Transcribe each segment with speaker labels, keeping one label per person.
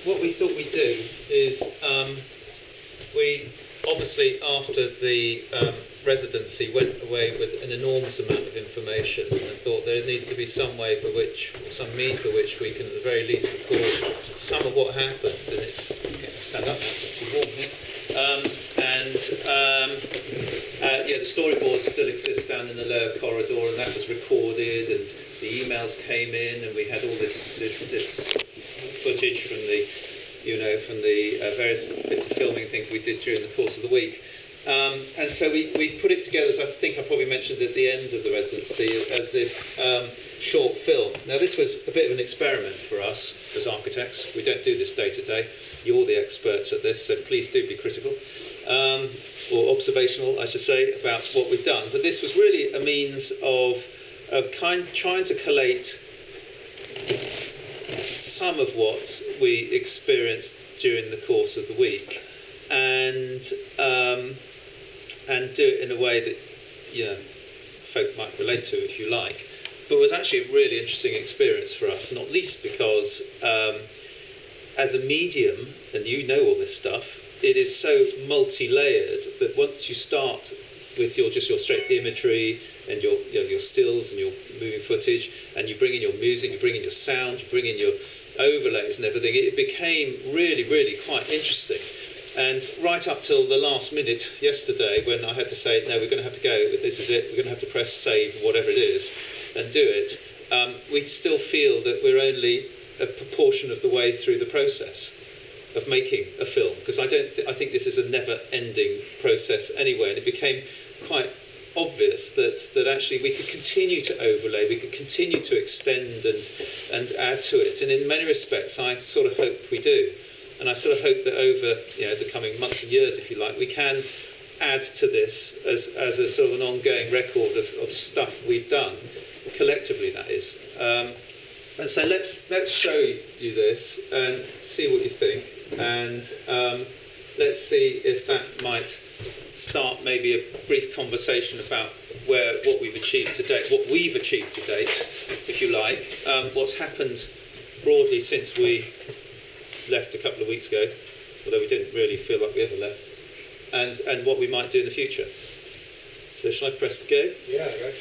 Speaker 1: What we thought we'd do is we obviously after the residency went away with an enormous amount of information and thought there needs to be some way by which, or some means by which we can at the very least record some of what happened. And it's stand up, it's too warm here. The storyboard still exists down in the lower corridor, and that was recorded, and the emails came in, and we had all this footage from the various bits of filming things we did during the course of the week. And so we put it together, as I think I probably mentioned at the end of the residency, as this short film. Now this was a bit of an experiment for us as architects. We don't do this day to day. You're the experts at this, so please do be critical, or observational, I should say, about what we've done. But this was really a means of trying to collate some of what we experienced during the course of the week, and do it in a way that folk might relate to, if you like. But it was actually a really interesting experience for us, not least because as a medium, and you know all this stuff, it is so multi-layered that once you start with your straight imagery and your stills and your moving footage, and you bring in your music, you bring in your sound, you bring in your overlays and everything, it became really, really quite interesting. And right up till the last minute yesterday, when I had to say, no, we're going to have to go, this is it, we're going to have to press save, whatever it is, and do it, we still feel that we're only a proportion of the way through the process of making a film, because I think this is a never-ending process anyway, and it became quite obvious that actually we could continue to overlay, we could continue to extend and add to it, and in many respects I sort of hope we do. And I sort of hope that over the coming months and years, if you like, we can add to this as a sort of an ongoing record of stuff we've done, collectively that is. And so let's show you this and see what you think, and let's see if that might start maybe a brief conversation about what we've achieved to date, if you like, what's happened broadly since we left a couple of weeks ago, although we didn't really feel like we ever left, and what we might do in the future. So shall I press go?
Speaker 2: Yeah, right.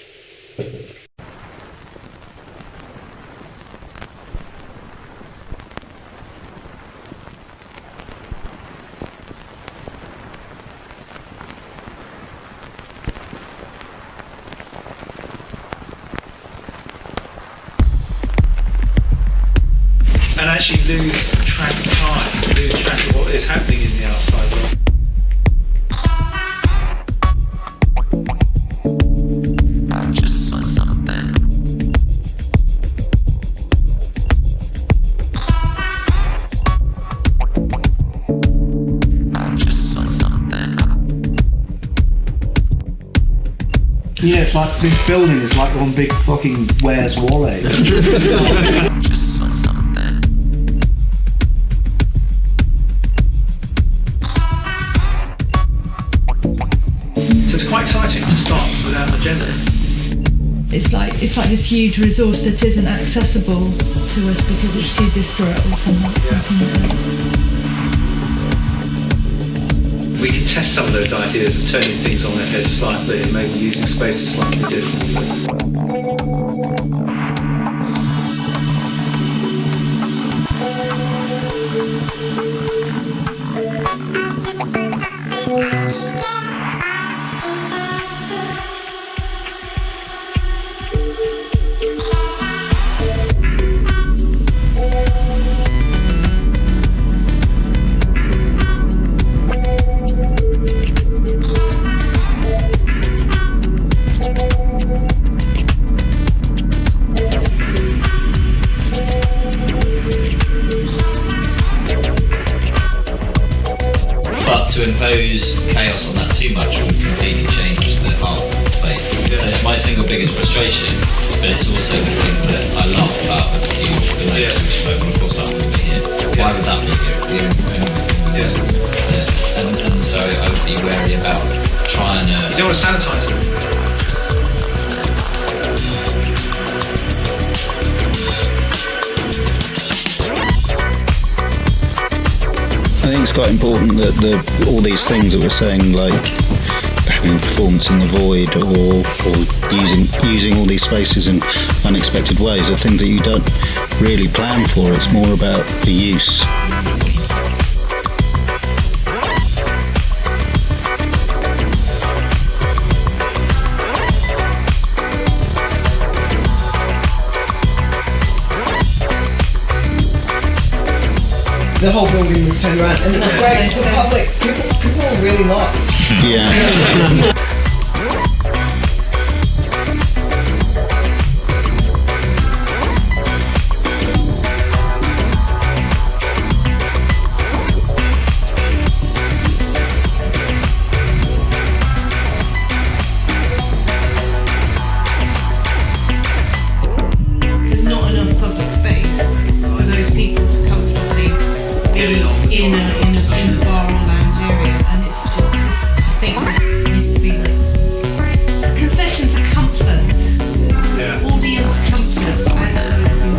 Speaker 1: And actually lose track of time, lose track of what is happening in the outside world.
Speaker 3: I just saw something. I just saw something.
Speaker 4: Yeah, it's like this building is like one big fucking Where's Wally.
Speaker 3: I just saw something.
Speaker 1: So it's quite exciting to start without an agenda.
Speaker 5: It's like this huge resource that isn't accessible to us because it's too disparate or something like that.
Speaker 1: We can test some of those ideas of turning things on their head slightly and maybe using spaces slightly differently.
Speaker 6: To impose chaos on that too much would completely change the whole space.
Speaker 1: Yeah.
Speaker 6: So it's my single biggest frustration, but it's also the thing that I love about the huge relation, which is like, well, of course that would be here. Why would that be here? And so I would be wary about trying to...
Speaker 1: You don't want to sanitize it.
Speaker 2: I think it's quite important that all these things that we're saying, like having a performance in the void or using all these spaces in unexpected ways, are things that you don't really plan for. It's more about the use.
Speaker 7: The whole building was turned around, and it was great for the public. People were really lost.
Speaker 2: Yeah.
Speaker 5: There's not enough public space for those people to comfortably be in a bar or lounge area, and it's just, I think it needs to be like concessions of comfort, audience comfort outside of the room.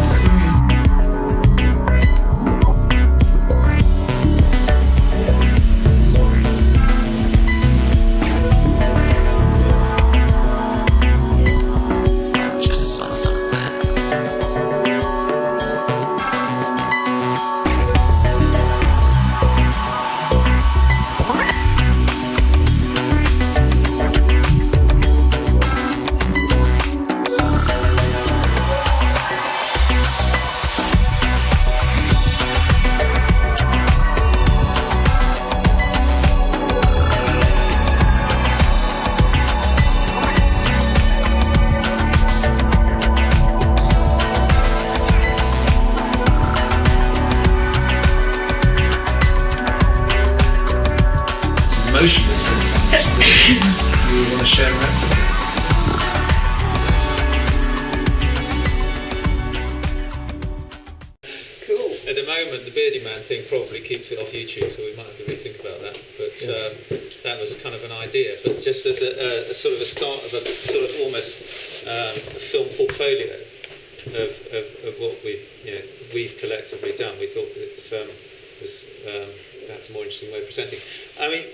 Speaker 3: Just want something.
Speaker 4: Emotional. You want to share that?
Speaker 7: Cool.
Speaker 1: At the moment, the Beardy Man thing probably keeps it off YouTube, so we might have to rethink about that. But that was kind of an idea. But just as a sort of a start of a sort of almost a film portfolio of what we've collectively done, we thought it was perhaps a more interesting way of presenting. I mean,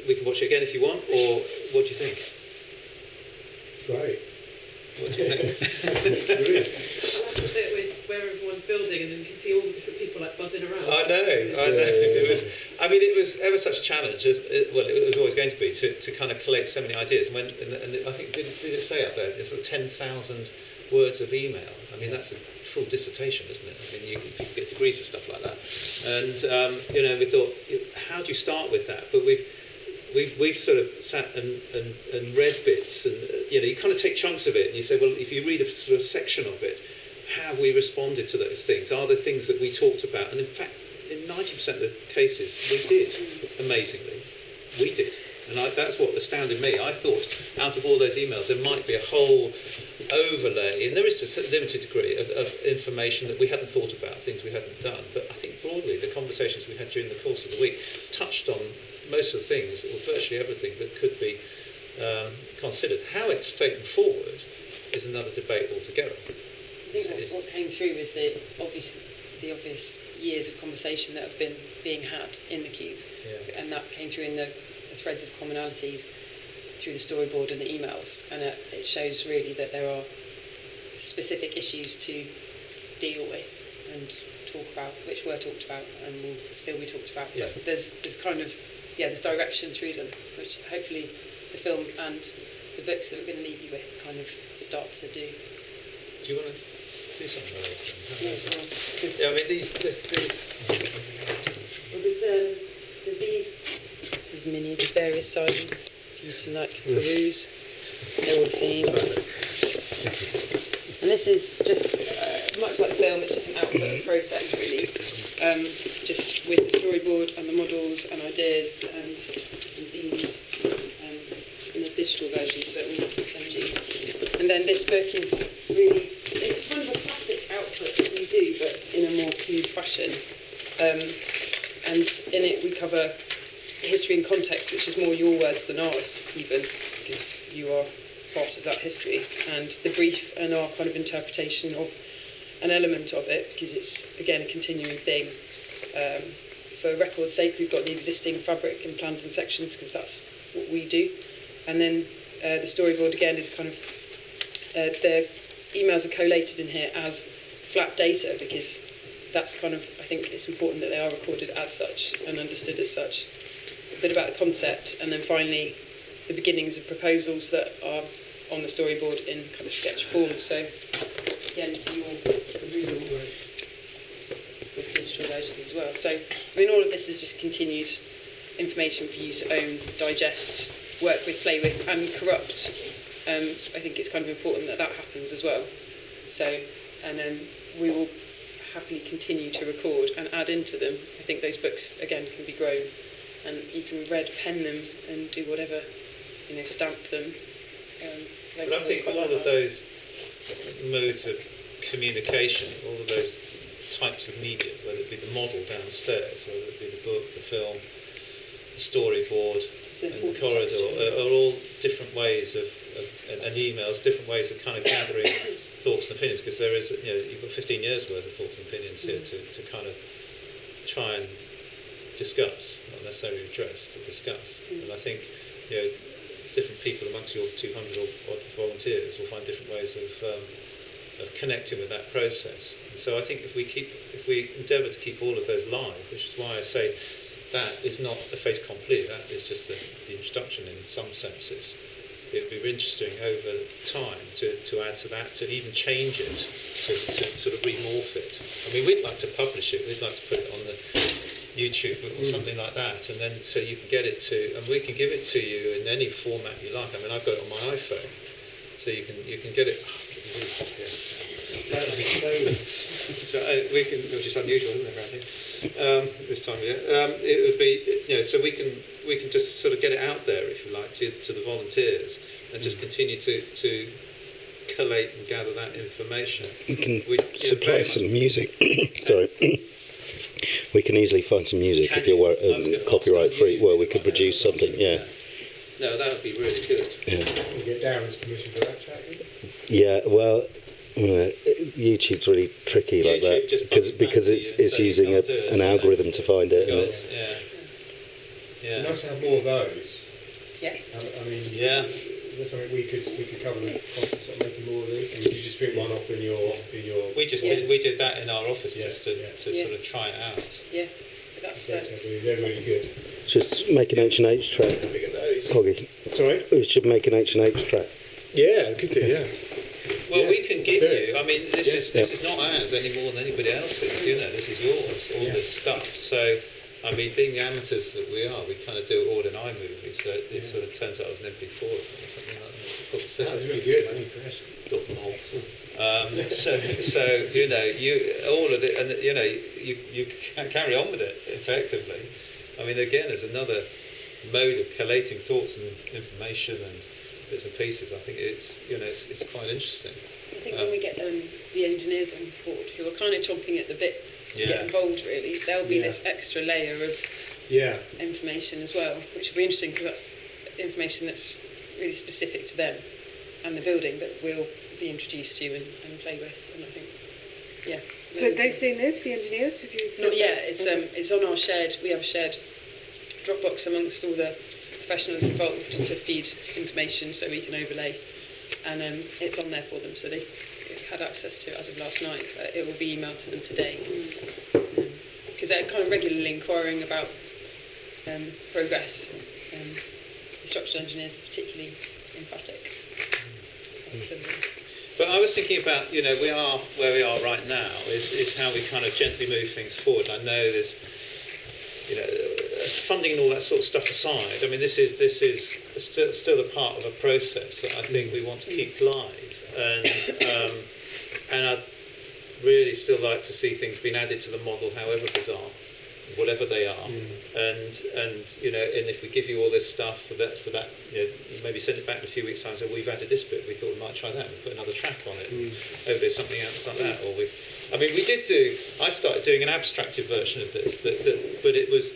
Speaker 1: we can watch it again if you want, or what do you think?
Speaker 4: It's great.
Speaker 1: What do you think?
Speaker 4: Brilliant.
Speaker 8: I like the bit with where everyone's building, and then you can see all the different people like buzzing around.
Speaker 1: I know. It was. I mean, it was ever such a challenge. It was always going to be to kind of collate so many ideas. And I think did it say up there? There's 10,000 words of email. I mean, that's a full dissertation, isn't it? I mean, people get degrees for stuff like that. And we thought, how do you start with that? But we've sort of sat and read bits, and you kind of take chunks of it, and you say, well, if you read a sort of section of it, have we responded to those things? Are there things that we talked about? And in fact, in 90% of the cases, we did. Amazingly, we did. And that's what astounded me. I thought out of all those emails, there might be a whole overlay, and there is to a limited degree of information that we hadn't thought about, things we hadn't done. But I think broadly, the conversations we had during the course of the week touched on most of the things, or virtually everything, that could be considered. How it's taken forward is another debate altogether.
Speaker 8: I think what came through was the obvious years of conversation that have been being had in the Cube, and that came through in the threads of commonalities through the storyboard and the emails, and it shows really that there are specific issues to deal with and talk about, which were talked about and will still be talked about.
Speaker 1: Yeah.
Speaker 8: But there's kind of there's direction through them, which hopefully the film and the books that we're going to leave you with kind of start to do.
Speaker 1: Do you want to do something like this?
Speaker 8: Yeah,
Speaker 1: I mean, these
Speaker 8: well, there's these. There's many, there's various sizes for you to like peruse. They're all the same. And this is just much like the film. It's just an output of process, really. Just with the storyboard and the models and ideas and themes. And there's digital versions that we'll send you. And then this book is really, it's kind of a classic output that we do, but in a more Cube fashion. And in it we cover history and context, which is more your words than ours, even, because you are part of that history, and the brief and our kind of interpretation of an element of it, because it's, again, a continuing thing for record's sake, we've got the existing fabric and plans and sections because that's what we do. And then the storyboard again is kind of the emails are collated in here as flat data because that's kind of, I think it's important that they are recorded as such and understood as such. A bit about the concept, and then finally the beginnings of proposals that are on the storyboard in kind of sketch form. So again, for your perusal with digital versions as well. So I mean, all of this is just continued information for you to own, digest, work with, play with, and corrupt. I think it's kind of important that that happens as well. So, and then we will happily continue to record and add into them. I think those books again can be grown, and you can pen them and do whatever, stamp them.
Speaker 1: But I think all of those modes of communication, all of those types of media, whether it be the model downstairs, whether it be the book, the film, the storyboard, and the corridor, are all different ways of and emails, different ways of kind of gathering thoughts and opinions, because there is, you've got 15 years worth of thoughts and opinions here to kind of try and discuss, not necessarily address, but discuss. And I think, different people amongst your 200 odd volunteers will find different ways of connecting with that process. And so I think if we endeavour to keep all of those live, which is why I say that is not a fait accompli, that is just the introduction in some senses. It would be interesting over time to add to that, to even change it, to sort of remorph it. I mean, we'd like to publish it, we'd like to put it on the YouTube or something like that, and then so you can get it to, and we can give it to you in any format you like. I mean, I've got it on my iPhone, so you can get it. So we can, which is unusual, isn't it, around here, this time of year. It would be, so we can just sort of get it out there, if you like, to the volunteers, and just continue to collate and gather that information.
Speaker 9: We can supply some music. Sorry. We can easily find some music if you're copyright free. Well, we could produce something, yeah.
Speaker 1: No, that would be really good.
Speaker 9: Yeah.
Speaker 10: You get Darren's permission for that track?
Speaker 9: Yeah, well, YouTube's really tricky like that because it's using an algorithm to find it.
Speaker 10: Yeah. Nice to have more of those.
Speaker 8: Yeah.
Speaker 10: I mean,
Speaker 1: yeah.
Speaker 10: Is there something we could cover the cost of sort of making more of these? And you just print one off in your.
Speaker 1: We did that in our office just to sort of try it out.
Speaker 8: Yeah. That's
Speaker 10: they're really good.
Speaker 9: Just make an H&H track. Poggy.
Speaker 10: Sorry?
Speaker 9: We should make an H&H track.
Speaker 10: Yeah, we could do, yeah.
Speaker 1: Well, we can give you, I mean, this is not ours any more than anybody else's, this is yours, all this stuff. So, I mean, being the amateurs that we are, we kind of do it all in iMovie, so it sort of turns out it was an MP4 or something like that.
Speaker 10: That was really good, I'm impressed.
Speaker 1: So you all of it, and you can carry on with it effectively. I mean, again, there's another mode of collating thoughts and information and bits and pieces. I think it's quite interesting.
Speaker 8: I think when we get the engineers on board, who are kind of chomping at the bit to get involved, really, there'll be this extra layer of information as well, which will be interesting because that's information that's really specific to them and the building that we'll be introduced to and play with. And I think,
Speaker 11: So have they seen this, the engineers? Have you?
Speaker 8: Not yet. It's on our shared. We have a shared Dropbox amongst all the professionals involved to feed information so we can overlay, and it's on there for them, so they had access to it as of last night. It will be emailed to them today because they're kind of regularly inquiring about progress. The structural engineers, particularly emphatic.
Speaker 1: But I was thinking about, we are where we are right now is how we kind of gently move things forward. I know there's, funding and all that sort of stuff aside, I mean, this is still a part of a process that I think we want to keep live, and I'd really still like to see things being added to the model, however bizarre, whatever they are, and if we give you all this stuff for that, maybe send it back in a few weeks' time. So we've added this bit. We thought we might try that and put another track on it. Maybe there's something else like that. I started doing an abstracted version of this, but it was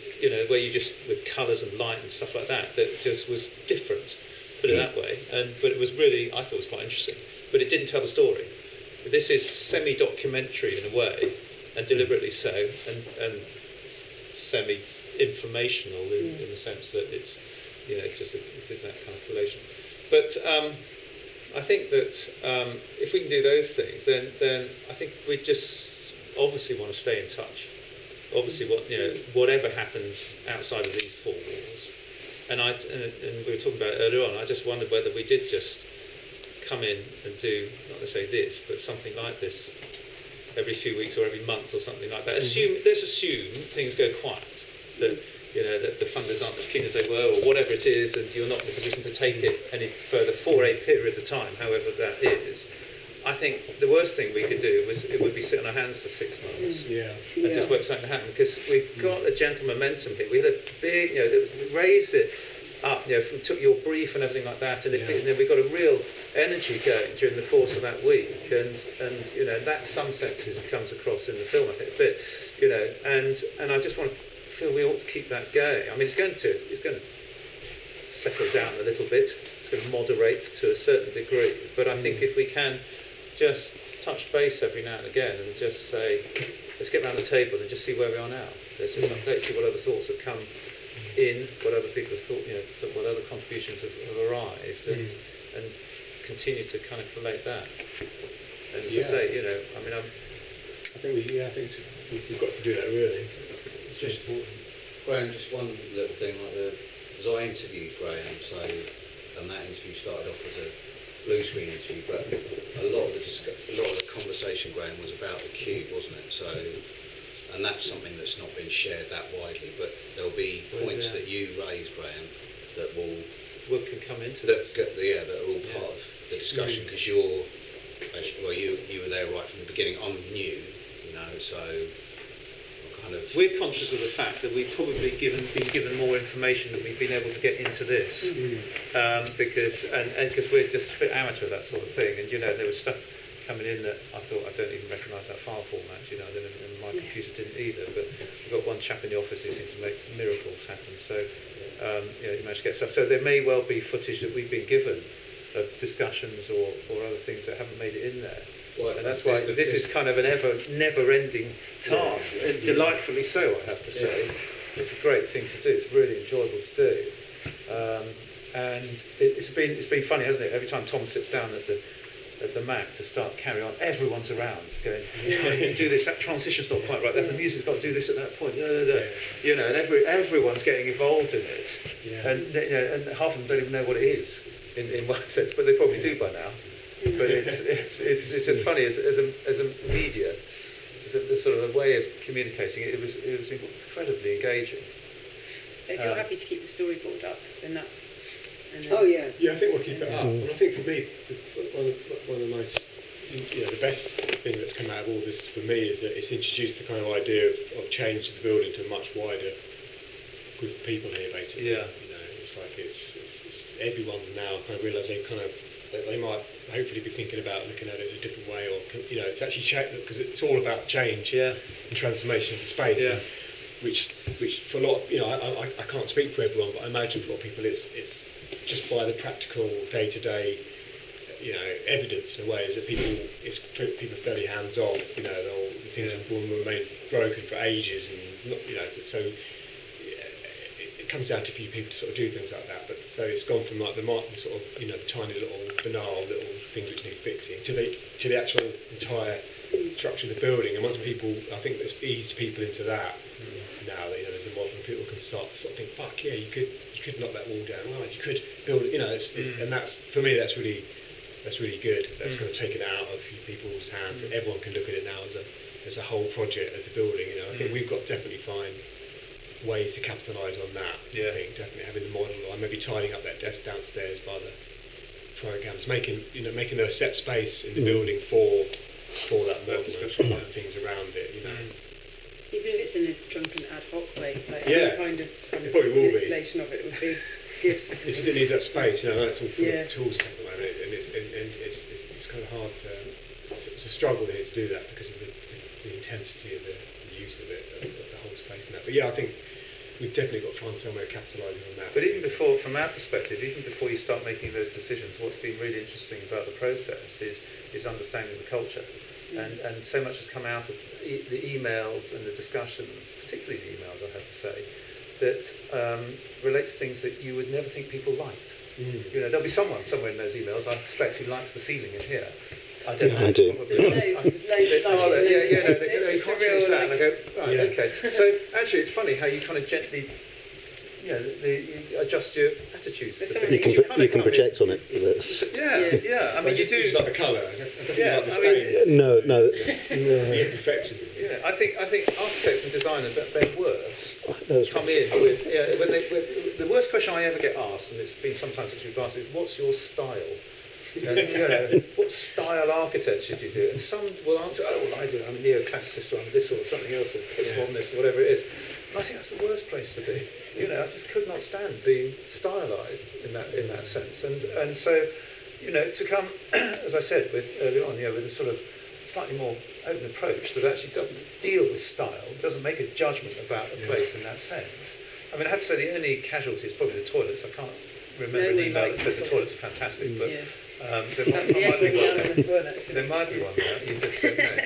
Speaker 1: where you just with colours and light and stuff like that just was different. Put it that way, but it was really, I thought it was quite interesting. But it didn't tell the story. This is semi-documentary in a way, and deliberately so, and semi-informational in the sense that it's, it is that kind of collation. But I think that if we can do those things, then I think we just obviously want to stay in touch. Obviously, whatever happens outside of these four walls, and we were talking about it earlier on. I just wondered whether we did just come in and do, not to say this, but something like this every few weeks or every month or something like that. Let's assume things go quiet, that that the funders aren't as keen as they were, or whatever it is, and you're not in a position to take it any further for a period of time, however that is. I think the worst thing we could do would be sit on our hands for 6 months and just wait for something to happen, because we've got a gentle momentum here. We had a big, we raised it up, took your brief and everything like that, and then we got a real energy going during the course of that week, and that some senses comes across in the film, I think, a bit, and I just feel we ought to keep that going. I mean, it's going to settle down a little bit, it's going to moderate to a certain degree, but I think if we can just touch base every now and again and just say, let's get around the table and just see where we are now. Let's just update, see what other thoughts have come in, what other people have thought, what other contributions have arrived, and continue to kind of collate that. And as I say, I mean,
Speaker 10: I think we've got to do that really. It's just important.
Speaker 9: Graham, just one little thing, as I interviewed Graham, and that interview started off as a blue screen interview, but a lot of the conversation, Graham, was about the cube, wasn't it? So, and that's something that's not been shared that widely, but there'll be points that you raise, Graham, that
Speaker 1: can come into
Speaker 9: that are all part of the discussion, because you were there right from the beginning. I'm new, so kind of.
Speaker 1: We're conscious of the fact that we've probably been given more information than we've been able to get into this, because we're just a bit amateur at that sort of thing, and there was stuff coming in that I thought, I don't even recognise that file format, and my computer didn't either, but we've got one chap in the office who seems to make miracles happen, so you managed to get stuff. So there may well be footage that we've been given of discussions or other things that haven't made it in there. And that's why this is kind of an never-ending task, and delightfully so, I have to say. It's a great thing to do. It's really enjoyable to do, and it's been funny, hasn't it? Every time Tom sits down at the Mac to start carry on, everyone's around going, you do this, that transition's not quite right, the music's got to do this at that point, and everyone's getting involved in it, and half of them don't even know what it is in one sense, but they probably do by now. But it's just funny as a media, as a sort of a way of communicating. It was incredibly engaging.
Speaker 11: If you're happy to keep the storyboard up, then that.
Speaker 10: Yeah, I think we'll keep it up. And I think for me, one of the most, the best thing that's come out of all this for me is that it's introduced the kind of idea of changing the building to a much wider group of people here, basically.
Speaker 1: Yeah.
Speaker 10: It's like it's everyone's now kind of realising they might hopefully be thinking about looking at it in a different way, or it's actually because it's all about change and transformation of the space, and which for a lot, I can't speak for everyone, but I imagine for a lot of people it's just by the practical day-to-day, evidence in a way is that people are fairly hands-off. Things will remain broken for ages, and so. It comes down to a few people to sort of do things like that, but so it's gone from like the sort of the tiny little banal little things which need fixing to the actual entire structure of the building. And once people, I think it's eased people into that now. There's a model people can start to sort of think, fuck yeah, you could knock that wall down. Well, you could build it. And that's for me. That's really good. That's kind of taken it out of people's hands. And everyone can look at it now as a whole project of the building. I think we've got to definitely find ways to capitalise on that. I think definitely having the model, or maybe tidying up that desk downstairs by the programmes, making there a set space in the building for that model and other things around it.
Speaker 11: Even if it's in a drunken ad hoc way, like
Speaker 10: any
Speaker 11: kind of
Speaker 10: manipulation
Speaker 11: of it would be good.
Speaker 10: It just need that space, that's all full of tools at the moment, and it's kind of hard to. It's a struggle here to do that because of the intensity of the use of it, of the whole space and that. But I think we've definitely got to find some way of capitalising on that.
Speaker 1: But even before, from our perspective, even before you start making those decisions, what's been really interesting about the process is understanding the culture. and so much has come out of the emails and the discussions, particularly the emails, I have to say, that relate to things that you would never think people liked. You know, there'll be someone somewhere in those emails, I expect, who likes the ceiling in here. I don't know.
Speaker 2: I do.
Speaker 11: There's loads of
Speaker 1: you can't change that. And I go, right, okay. So actually, it's funny how you kind of gently, you adjust your attitudes. To things.
Speaker 2: You can project on it.
Speaker 1: Yeah. I mean, you do.
Speaker 10: It's like the colour. I definitely like the stains.
Speaker 2: No.
Speaker 10: The imperfections.
Speaker 1: Yeah, I think architects and designers at their worst come in with the worst question I ever get asked, and it's been sometimes since we've asked, is what's your style? And, what style architecture do you do? And some will answer, I do. I'm a neoclassicist, or I'm this, or something else, or postmodernist, or whatever it is. And I think that's the worst place to be. I just could not stand being stylised in that sense. And so, to come, as I said earlier on, with a sort of slightly more open approach that actually doesn't deal with style, doesn't make a judgment about a place in that sense. I mean, I have to say the only casualty is probably the toilets. I can't remember an email that said the toilets are fantastic, but there might be one there. There might be one there, you just don't know.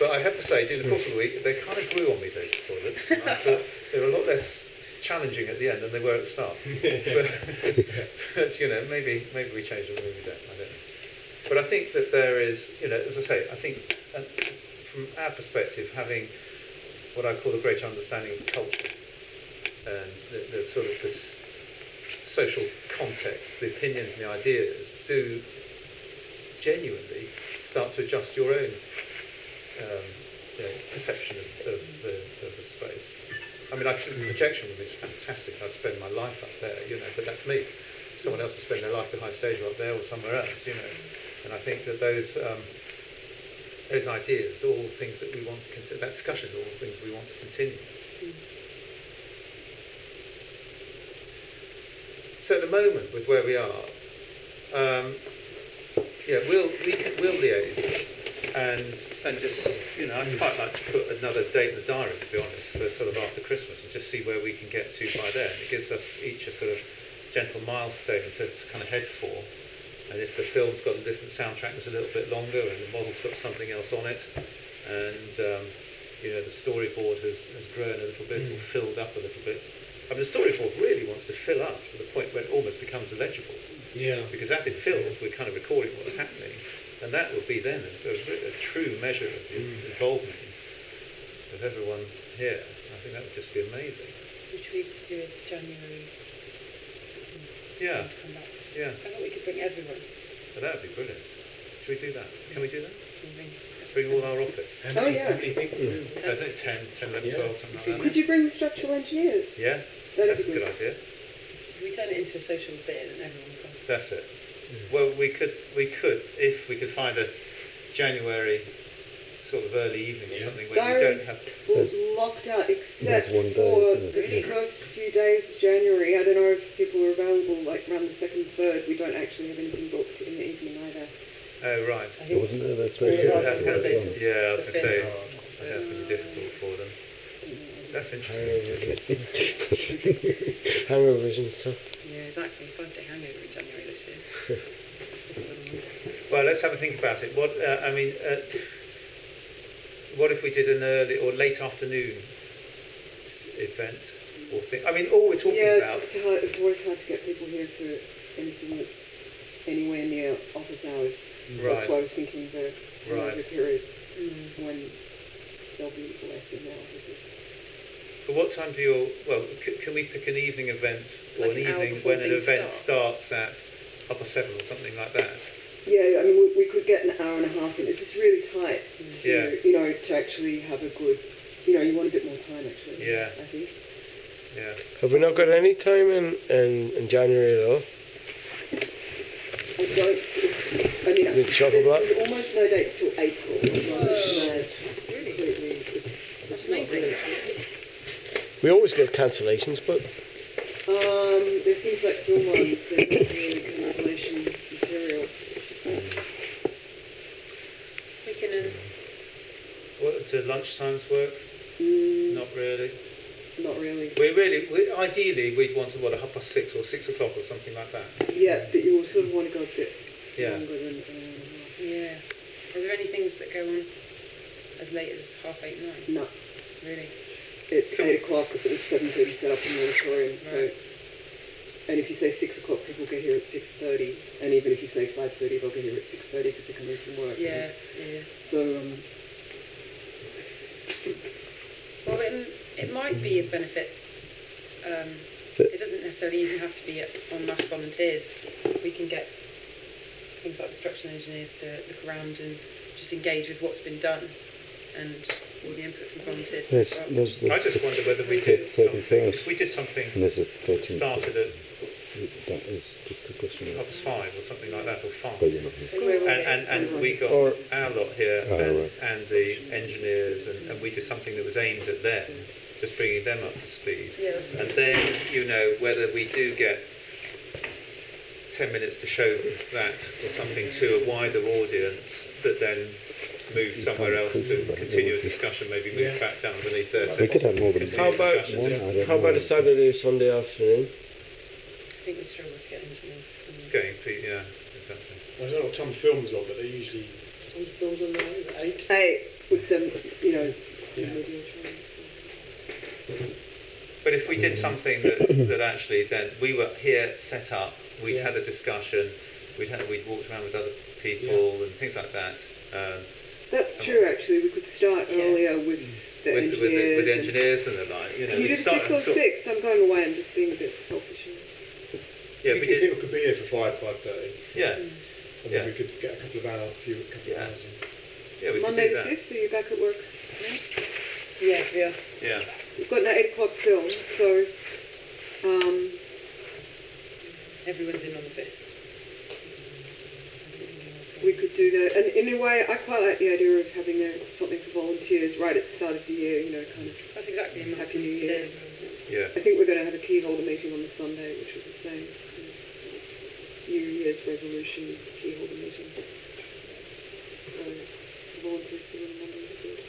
Speaker 1: But I have to say, during the course of the week, they kind of grew on me, those toilets. And I thought they were a lot less challenging at the end than they were at the start. But maybe we change them, maybe we don't, I don't know. But I think that there is, as I say, I think from our perspective, having what I call a greater understanding of culture and the sort of this social context, the opinions and the ideas do genuinely start to adjust your own perception of the space. I mean, I think the projection room is fantastic. I spend my life up there, but that's me. Someone else will spend their life behind stage up there or somewhere else, And I think that those ideas, all things that we want to continue, that discussion, all things we want to continue. So at the moment, with where we are, we'll liaise, and just I'd quite like to put another date in the diary, to be honest, for sort of after Christmas, and just see where we can get to by then. It gives us each a sort of gentle milestone to kind of head for. And if the film's got a different soundtrack that's a little bit longer, and the model's got something else on it, and the storyboard has grown a little bit or filled up a little bit. I mean, the storyboard really wants to fill up to the point where it almost becomes illegible. Yeah. Because as it fills, we're kind of recording what's happening, and that will be then a true measure of the involvement of everyone here. I think that would just be amazing.
Speaker 11: Which we do in January.
Speaker 1: Yeah. Yeah.
Speaker 11: I thought we could bring everyone.
Speaker 1: Oh, that would be brilliant. Should we do that? Can we do that? Bring all our office.
Speaker 11: How many
Speaker 1: people? 10, 11, 12, something like that.
Speaker 11: Could you bring the structural engineers?
Speaker 1: Yeah, that's a good idea.
Speaker 11: We turn it into a social bit and everyone comes.
Speaker 1: That's it. Well, we could, if we could find a January sort of early evening or something where
Speaker 11: Diaries
Speaker 1: we don't have
Speaker 11: locked out except for the first few days of January. I don't know if people are available like around the 2nd, 3rd. We don't actually have anything booked in the evening either.
Speaker 1: Oh right.
Speaker 2: Wasn't there? That's
Speaker 1: very true. That's going to be. Yeah, I was going to say. That's going to be difficult for them. That's interesting.
Speaker 12: Hangover and stuff.
Speaker 11: Yeah, exactly. 5-day hangover in January this year.
Speaker 1: Well, let's have a think about it. What what if we did an early or late afternoon event or thing? I mean, all we're talking about.
Speaker 11: Yeah, it's always hard to get people here for anything that's anywhere near office hours.
Speaker 1: Right.
Speaker 11: That's why I was thinking the period when there'll be less in the offices.
Speaker 1: But what time do you? Well, can we pick an evening event or
Speaker 11: like
Speaker 1: an evening when an event starts at 7:30 or something like that?
Speaker 11: Yeah, I mean, we could get an hour and a half in. It's just really tight to, to actually have a good, you want a bit more time actually.
Speaker 1: Yeah.
Speaker 11: I think.
Speaker 1: Yeah.
Speaker 12: Have we not got any time in January at all?
Speaker 11: I don't. I mean, there's almost no dates till April. That's amazing.
Speaker 12: We always get cancellations, but.
Speaker 11: There's things like film ones. They're not really cancellation material.
Speaker 8: We can.
Speaker 1: What do lunchtimes work? Not really.
Speaker 11: Not really.
Speaker 1: Ideally, we'd want to 6:30 or 6 o'clock or something like that.
Speaker 11: Yeah, but you also want to go a bit longer than.
Speaker 8: Yeah. Are there any things that go on as late as 8:30, 9?
Speaker 11: No,
Speaker 8: Really?
Speaker 11: it's 8 o'clock. It's 7:30 set up in the auditorium. So, and if you say 6 o'clock, people get here at 6:30. And even if you say 5:30, they'll get here at 6:30 because they're coming from work.
Speaker 8: Yeah.
Speaker 11: So,
Speaker 8: Well, it might be of benefit. It doesn't necessarily even have to be on mass volunteers. We can get things like the structural engineers to look around and just engage with what's been done and all the input from volunteers as well.
Speaker 1: I just wonder whether we did something. If we did something that started at
Speaker 12: That is the question.
Speaker 1: 5 or something like that, or 5,
Speaker 12: Yeah.
Speaker 1: and we got
Speaker 12: Or-
Speaker 1: our lot here
Speaker 12: Oh, right.
Speaker 1: and the engineers, and we did something that was aimed at them, just bringing them up to speed.
Speaker 8: Yeah, that's
Speaker 1: And then, whether we do get 10 minutes to show that or something to a wider audience that then move somewhere else to continue a discussion, maybe move back down beneath there to
Speaker 12: We could have more than
Speaker 1: continue
Speaker 12: How about a Saturday or Sunday afternoon?
Speaker 8: I think we struggle to get engineers to come in.
Speaker 1: It's getting, yeah, exactly.
Speaker 10: I don't know what Tom films on, but they usually. Tom films on there, is it 8?
Speaker 11: 8 with some, media training.
Speaker 1: But if we did something that actually then we were here set up, we'd had a discussion, we'd walked around with other people and things like that.
Speaker 11: That's true, actually. We could start earlier with the engineers.
Speaker 1: With the engineers and the like,
Speaker 11: You
Speaker 1: we
Speaker 11: just
Speaker 1: start
Speaker 11: do till 6. I'm going away. I'm just being a bit selfish.
Speaker 1: Yeah, we did.
Speaker 10: People could be here for 5:30.
Speaker 1: Yeah.
Speaker 10: And then we could get a couple of hours in.
Speaker 1: Yeah, we
Speaker 11: Monday
Speaker 1: could do
Speaker 11: the
Speaker 1: that.
Speaker 11: 5th, are you back at work?
Speaker 8: Yeah, yeah.
Speaker 1: Yeah.
Speaker 11: We've got an 8 o'clock film, so
Speaker 8: Everyone's in on the 5th.
Speaker 11: we could do that. And in a way, I quite like the idea of having something for volunteers right at the start of the year, kind of.
Speaker 8: That's exactly in my
Speaker 11: Happy New
Speaker 8: today
Speaker 11: Year.
Speaker 8: as well, isn't it?
Speaker 1: Yeah.
Speaker 11: I think we're going to have a key holder meeting on the Sunday, which was the same kind of New Year's resolution key holder meeting. So the volunteers thing on Monday would be good.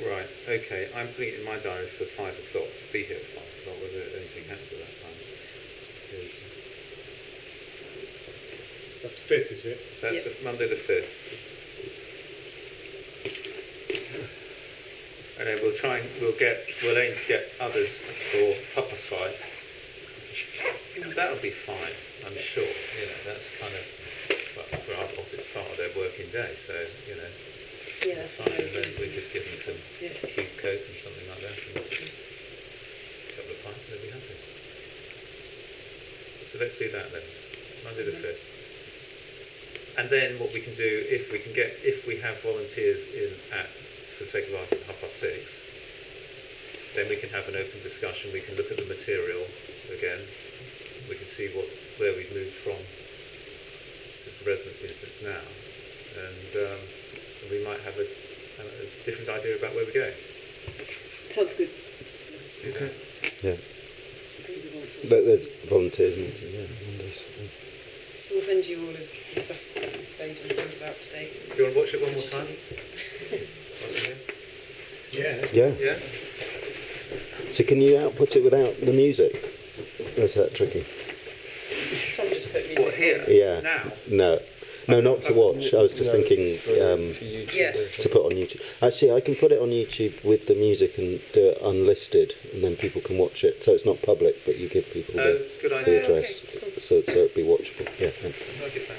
Speaker 1: Right, okay. I'm putting it in my diary for 5 o'clock to be here at 5 o'clock, whether anything happens at that time.
Speaker 10: So that's the 5th, is it?
Speaker 1: That's Monday the 5th. And then we'll aim to get others for 5:30. That'll be fine, I'm sure. That's kind of, for our lot, it's part of their working day, so,
Speaker 8: Yeah,
Speaker 1: that's fine. And then we just give them some cube coke and something like that, and a couple of pints, and they'll be happy. So let's do that then, Monday the 5th. And then what we can do, if we have volunteers in for the sake of argument, 6:30, then we can have an open discussion. We can look at the material again. We can see where we've moved from since the residency since now, and we might have a different idea about where we're going.
Speaker 11: Sounds good.
Speaker 1: Let's do that.
Speaker 12: Yeah. But there's volunteers meeting, Mondays.
Speaker 8: So we'll send you all of the stuff that we've made and printed out today.
Speaker 1: Do you want to watch it one more time?
Speaker 10: Yeah.
Speaker 1: Yeah?
Speaker 12: So can you output it without the music? Or is that tricky?
Speaker 8: Tom just put music.
Speaker 1: What, here?
Speaker 12: Yeah.
Speaker 1: Now?
Speaker 12: No, not to watch. I was just thinking to put on YouTube. Actually, I can put it on YouTube with the music and do it unlisted, and then people can watch it. So it's not public, but you give people
Speaker 1: Good
Speaker 12: the
Speaker 1: idea.
Speaker 12: address,
Speaker 8: Okay, cool.
Speaker 12: so it'd be watchable. Yeah. Thanks.
Speaker 1: I'll get back.